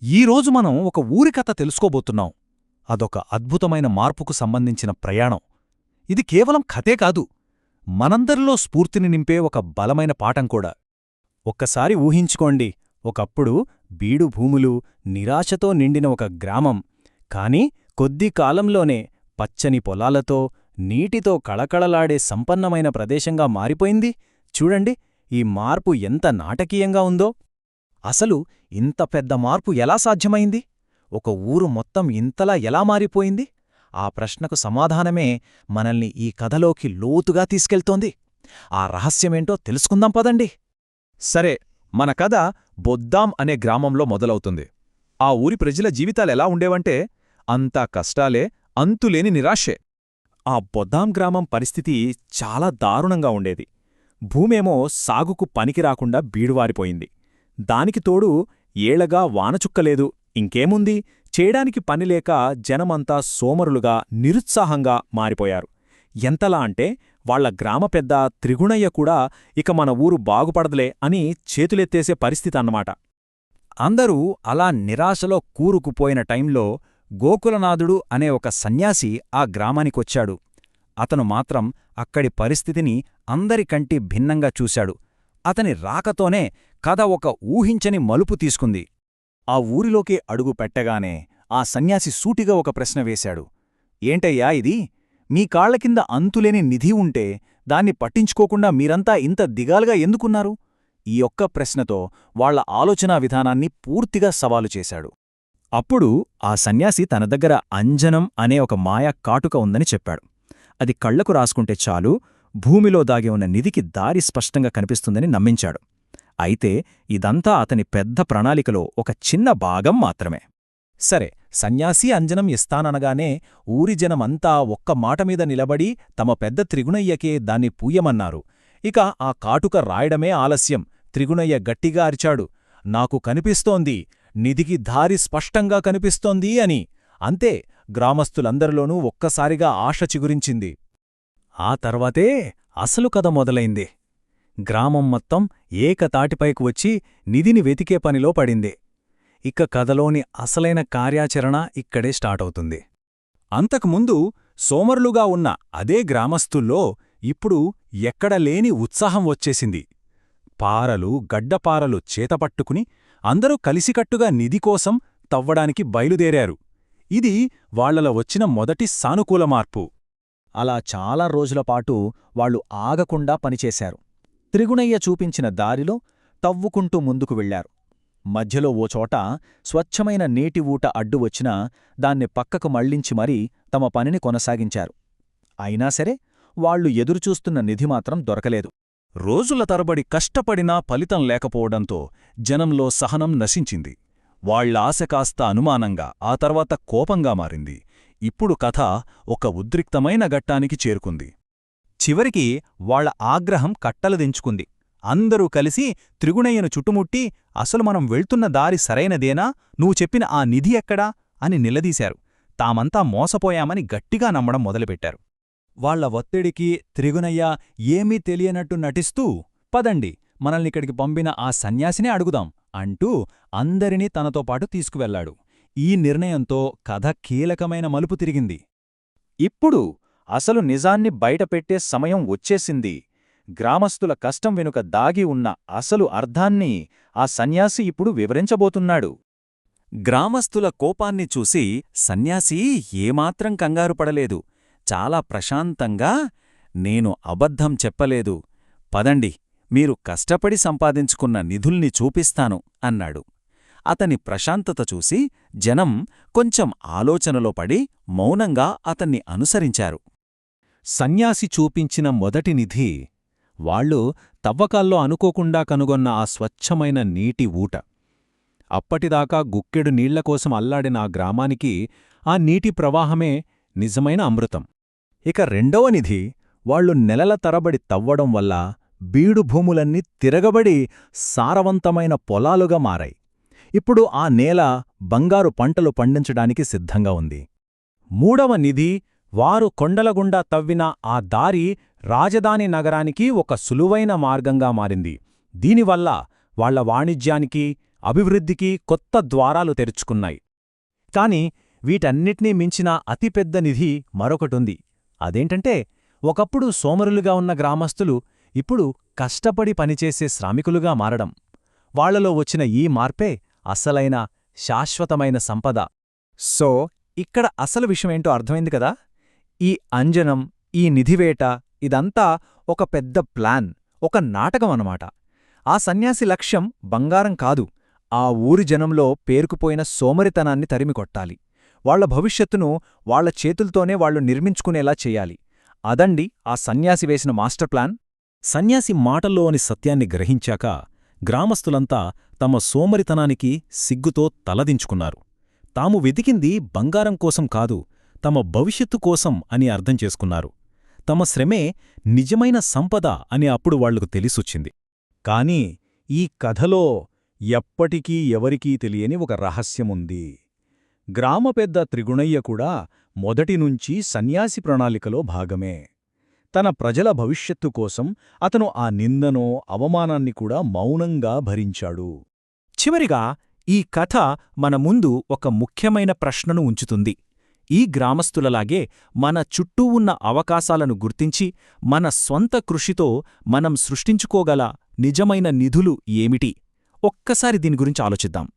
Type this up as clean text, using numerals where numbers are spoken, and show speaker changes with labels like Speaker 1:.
Speaker 1: ఈరోజు మనం ఒక ఊరి కథ తెలుసుకోబోతున్నాం. అదొక అద్భుతమైన మార్పుకు సంబంధించిన ప్రయాణం. ఇది కేవలం కథే కాదు, మనందరిలో స్ఫూర్తిని నింపే ఒక బలమైన పాఠం కూడా. ఒక్కసారి ఊహించుకోండి, ఒకప్పుడు బీడు భూములు, నిరాశతో నిండిన ఒక గ్రామం. కాని కొద్ది కాలంలోనే పచ్చని పొలాలతో, నీటితో కళకళలాడే సంపన్నమైన ప్రదేశంగా మారిపోయింది. చూడండి, ఈ మార్పు ఎంత నాటకీయంగా ఉందో. అసలు ఇంత పెద్ద మార్పు ఎలా సాధ్యమైంది? ఒక ఊరు మొత్తం ఇంతలా ఎలా మారిపోయింది? ఆ ప్రశ్నకు సమాధానమే మనల్ని ఈ కథలోకి లోతుగా తీసుకెళ్తోంది. ఆ రహస్యమేంటో తెలుసుకుందాం పదండి.
Speaker 2: సరే, మన కథ బొద్దాం అనే గ్రామంలో మొదలవుతుంది. ఆ ఊరి ప్రజల జీవితాలెలా ఉండేవంటే, అంతా కష్టాలే, అంతులేని నిరాశే.
Speaker 3: ఆ బొద్దాం గ్రామం పరిస్థితి చాలా దారుణంగా ఉండేది. భూమేమో సాగుకు పనికిరాకుండా బీడువారిపోయింది. దానికి తోడు ఏళ్లగా వానచుక్కలేదు. ఇంకేముంది, చేయడానికి పనిలేక జనమంతా సోమరులుగా, నిరుత్సాహంగా మారిపోయారు. ఎంతలా అంటే వాళ్ల గ్రామ పెద్ద త్రిగుణయ్య కూడా ఇక మన ఊరు బాగుపడదులే అని చేతులెత్తేసే పరిస్థితి అన్నమాట.
Speaker 1: అందరూ అలా నిరాశలో కూరుకుపోయిన టైంలో గోకులనాథుడు అనే ఒక సన్యాసి ఆ గ్రామానికొచ్చాడు. అతను మాత్రం అక్కడి పరిస్థితిని అందరికంటే భిన్నంగా చూశాడు. అతని రాకతోనే కథ ఒక ఊహించని మలుపు తీసుకుంది.
Speaker 3: ఆ ఊరిలోకి అడుగు పెట్టగానే ఆ సన్యాసి సూటిగా ఒక ప్రశ్న వేశాడు. ఏంటయ్యా ఇది? మీ కాళ్లకింద అంతులేని నిధి ఉంటే దాన్ని పట్టించుకోకుండా మీరంతా ఇంత దిగాలుగా ఎందుకున్నారు? ఈ ఒక్క ప్రశ్నతో వాళ్ల ఆలోచనా విధానాన్ని పూర్తిగా సవాలు చేశాడు. అప్పుడు ఆ సన్యాసి తన దగ్గర అంజనం అనే ఒక మాయా కాటుక ఉందని చెప్పాడు. అది కళ్లకు రాసుకుంటే చాలు, భూమిలో దాగి ఉన్న నిధికి దారి స్పష్టంగా కనిపిస్తుందని నమ్మించాడు. అయితే ఇదంతా అతని పెద్ద ప్రణాళికలో ఒక చిన్న భాగం మాత్రమే.
Speaker 1: సరే, సన్యాసి అంజనం ఇస్తాననగానే ఊరి జనమంతా ఒక్క మాటమీద నిలబడి తమ పెద్ద త్రిగుణయ్యకే దాన్ని పూయమన్నారు. ఇక ఆ కాటుక రాయడమే ఆలస్యం. త్రిగుణయ్య గట్టిగా అరిచాడు, నాకు కనిపిస్తోంది, నిధికి దారి స్పష్టంగా కనిపిస్తోంది అని. అంతే, గ్రామస్తులందరిలోనూ ఒక్కసారిగా ఆశ చిగురించింది. ఆ తర్వాతే అసలు కథ మొదలైంది. గ్రామం మొత్తం ఏకతాటిపైకి వచ్చి నిధిని వెతికే పనిలో పడింది. ఇక కథలోని అసలైన కార్యాచరణ ఇక్కడే స్టార్టవుతుంది. అంతకుముందు సోమరులుగా ఉన్న అదే గ్రామస్తుల్లో ఇప్పుడు ఎక్కడలేని ఉత్సాహం వచ్చేసింది. పారలు, గడ్డపారలు చేతపట్టుకుని అందరూ కలిసికట్టుగా నిధి కోసం తవ్వడానికి బయలుదేరారు. ఇది వాళ్లలో వచ్చిన మొదటి సానుకూల మార్పు.
Speaker 3: అలా చాలా రోజులపాటు వాళ్లు ఆగకుండా పనిచేశారు. త్రిగుణయ్య చూపించిన దారిలో తవ్వుకుంటూ ముందుకు వెళ్లారు. మధ్యలో ఓ చోట స్వచ్ఛమైన నీటి ఊట అడ్డు వచ్చినా దాన్ని పక్కకు మళ్లించి మరీ తమ పనిని కొనసాగించారు. అయినా సరే వాళ్లు ఎదురుచూస్తున్న నిధి మాత్రం దొరకలేదు.
Speaker 1: రోజుల తరబడి కష్టపడినా ఫలితం లేకపోవడంతో జనంలో సహనం నశించింది. వాళ్ల ఆశ కాస్త అనుమానంగా, ఆ తర్వాత కోపంగా మారింది. ఇప్పుడు కథ ఒక ఉద్రిక్తమైన ఘట్టానికి చేరుకుంది. చివరికి వాళ్ల ఆగ్రహం కట్టలుదించుకుంది. అందరూ కలిసి త్రిగుణయ్యను చుట్టుముట్టి, అసలు మనం వెళ్తున్న దారి సరైనదేనా? నువ్వు చెప్పిన ఆ నిధి ఎక్కడా అని నిలదీశారు. తామంతా మోసపోయామని గట్టిగా నమ్మడం మొదలుపెట్టారు. వాళ్ల ఒత్తిడికి త్రిగుణయ్య ఏమీ తెలియనట్టు నటిస్తూ, పదండి, మనల్నిక్కడికి పంపిన ఆ సన్యాసినే అడుగుదాం అంటూ అందరినీ తనతో పాటు తీసుకువెళ్లాడు. ఈ నిర్ణయంతో కథ కీలకమైన మలుపు తిరిగింది. ఇప్పుడు అసలు నిజాన్ని బయటపెట్టే సమయం వచ్చేసింది. గ్రామస్తుల కష్టం వెనుక దాగి ఉన్న అసలు అర్థాన్ని ఆ సన్యాసి ఇప్పుడు వివరించబోతున్నాడు. గ్రామస్తుల కోపాన్ని చూసి సన్యాసి ఏమాత్రం కంగారుపడలేదు. చాలా ప్రశాంతంగా, నేను అబద్ధం చెప్పలేదు, పదండి, మీరు కష్టపడి సంపాదించుకున్న నిధుల్ని చూపిస్తాను అన్నాడు. అతని ప్రశాంతత చూసి జనం కొంచెం ఆలోచనలో పడి మౌనంగా అతన్ని అనుసరించారు. సన్యాసి చూపించిన మొదటి నిధి వాళ్లు తవ్వకాల్లో అనుకోకుండా కనుగొన్న ఆ స్వచ్ఛమైన నీటి ఊట. అప్పటిదాకా గుక్కెడు నీళ్లకోసం అల్లాడిన ఆ గ్రామానికి ఆ నీటి ప్రవాహమే నిజమైన అమృతం. ఇక రెండవ నిధి వాళ్లు నెలల తరబడి తవ్వడం వల్ల బీడు భూములన్నీ తిరగబడి సారవంతమైన పొలాలుగా మారాయి. ఇప్పుడు ఆ నేల బంగారు పంటలు పండించడానికి సిద్ధంగా ఉంది. మూడవ నిధి వారు కొండలగుండా తవ్విన ఆ దారి రాజధాని నగరానికి ఒక సులువైన మార్గంగా మారింది. దీనివల్ల వాళ్ల వాణిజ్యానికి,
Speaker 3: అభివృద్ధికి కొత్త ద్వారాలు తెరుచుకున్నాయి. కాని వీటన్నిటినీ మించిన అతిపెద్ద నిధి మరొకటుంది. అదేంటంటే, ఒకప్పుడు సోమరులుగా ఉన్న గ్రామస్తులు ఇప్పుడు కష్టపడి పనిచేసే శ్రామికులుగా మారడం. వాళ్లలో వచ్చిన ఈ మార్పే అసలైన, శాశ్వతమైన సంపద. సో, ఇక్కడ అసలు విషయమేంటో అర్థమైంది కదా? ఈ అంజనం, ఈ నిధివేట ఇదంతా ఒక పెద్ద ప్లాన్, ఒక నాటకం అన్నమాట. ఆ సన్యాసి లక్ష్యం బంగారం కాదు, ఆ ఊరి జనంలో పేరుకుపోయిన సోమరితనాన్ని తరిమికొట్టాలి. వాళ్ల భవిష్యత్తును వాళ్ల చేతుల్తోనే వాళ్లు నిర్మించుకునేలా చెయ్యాలి. అదండి ఆ సన్యాసి వేసిన మాస్టర్ ప్లాన్.
Speaker 1: సన్యాసి మాటల్లోని సత్యాన్ని గ్రహించాక గ్రామస్తులంతా తమ సోమరితనానికి సిగ్గుతో తలదించుకున్నారు. తాము వెతికింది బంగారం కోసం కాదు, తమ భవిష్యత్తు కోసం అని అర్థం చేసుకున్నారు. తమ శ్రమే నిజమైన సంపద అని అప్పుడు వాళ్లకు తెలిసొచ్చింది.
Speaker 3: కాని ఈ కథలో ఎప్పటికీ ఎవరికీ తెలియని ఒక రహస్యముంది. గ్రామపెద్ద త్రిగుణయ్య కూడా మొదటినుంచీ సన్యాసి ప్రణాళికలో భాగమే. తన ప్రజల భవిష్యత్తు కోసం అతను ఆ నిందనో అవమానాన్ని కూడా మౌనంగా భరించాడు. చివరిగా ఈ కథ మన ముందు ఒక ముఖ్యమైన ప్రశ్నను ఉంచుతుంది. ఈ గ్రామస్తులలాగే మన చుట్టూ ఉన్న అవకాశాలను గుర్తించి మన స్వంత కృషితో మనం సృష్టించుకోగల నిజమైన నిధులు ఏమిటి? ఒక్కసారి దీని గురించి ఆలోచిద్దాం.